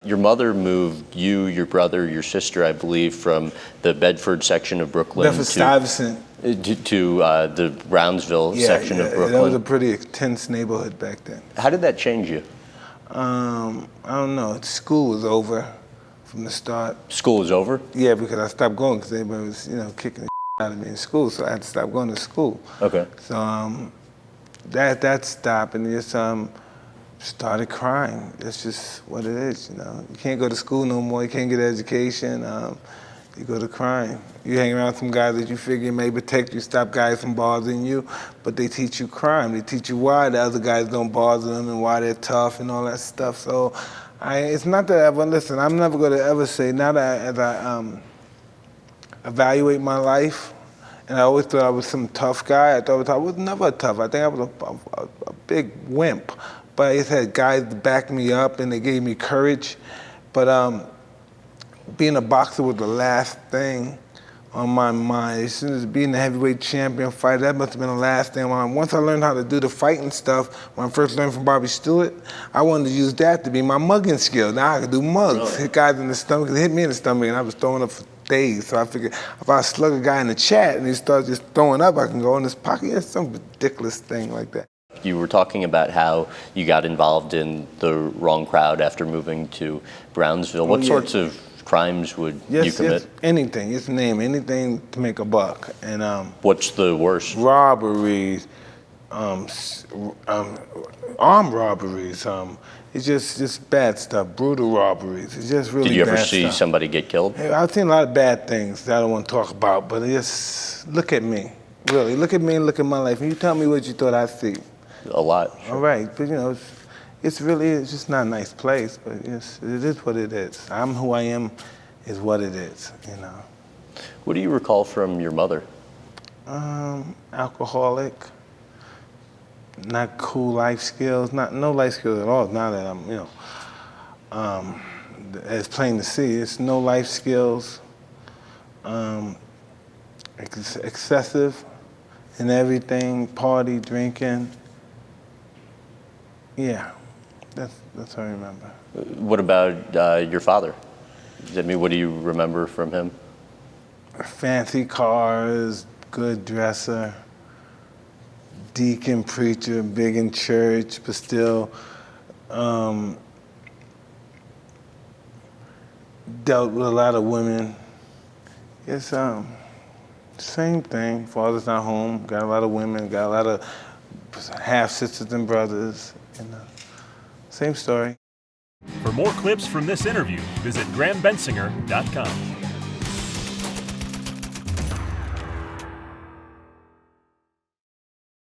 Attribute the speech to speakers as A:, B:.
A: Your mother moved you, your brother, your sister, I believe, from the Bedford section of Brooklyn
B: Bedford-Stuyvesant
A: to the Brownsville section of Brooklyn.
B: That was a pretty intense neighborhood back then.
A: How did that change you?
B: I don't know. School was over from the start.
A: School was over?
B: Yeah, because I stopped going because everybody was, kicking the out of me in school, so I had to stop going to school.
A: Okay.
B: So that stopped, and just started crying. That's just what it is, You can't go to school no more. You can't get an education. You go to crime. You hang around some guys that you figure may protect you, stop guys from bothering you, but they teach you crime. They teach you why the other guys don't bother them and why they're tough and all that stuff. So it's not that listen, I'm never going to ever say, now that as I evaluate my life, and I always thought I was some tough guy. I was never tough. I think I was a big wimp. But I just had guys to back me up, and they gave me courage. But being a boxer was the last thing on my mind. As soon as being a heavyweight champion fighter, that must have been the last thing on my mind. Once I learned how to do the fighting stuff, when I first learned from Bobby Stewart, I wanted to use that to be my mugging skill. Now I could do mugs.
A: Really?
B: Hit guys in the stomach, hit me in the stomach, and I was throwing up for days. So I figured if I slug a guy in the chat and he starts just throwing up, I can go in his pocket. It's some ridiculous thing like that.
A: You were talking about how you got involved in the wrong crowd after moving to Brownsville. What sorts of crimes would you commit?
B: Yes, anything. Just name anything to make a buck. And
A: what's the worst?
B: Robberies, armed robberies. It's just bad stuff. Brutal robberies. It's just really bad stuff.
A: Did you ever see somebody get killed?
B: I've seen a lot of bad things that I don't want to talk about, but just look at me. Really, look at me and look at my life. And you tell me what you thought I'd see.
A: A lot. Sure.
B: All right, but it's just not a nice place, but it is what it is. I'm who I am is what it is,
A: What do you recall from your mother?
B: Alcoholic, not cool life skills, no life skills at all. Now that I'm, it's plain to see, it's no life skills, excessive in everything, party, drinking. Yeah, that's what I remember.
A: What about your father? What do you remember from him?
B: Fancy cars, good dresser, deacon, preacher, big in church, but still dealt with a lot of women. It's same thing. Father's not home, got a lot of women, got a lot of half-sisters and brothers. Same story.
C: For more clips from this interview, visit GrahamBensinger.com.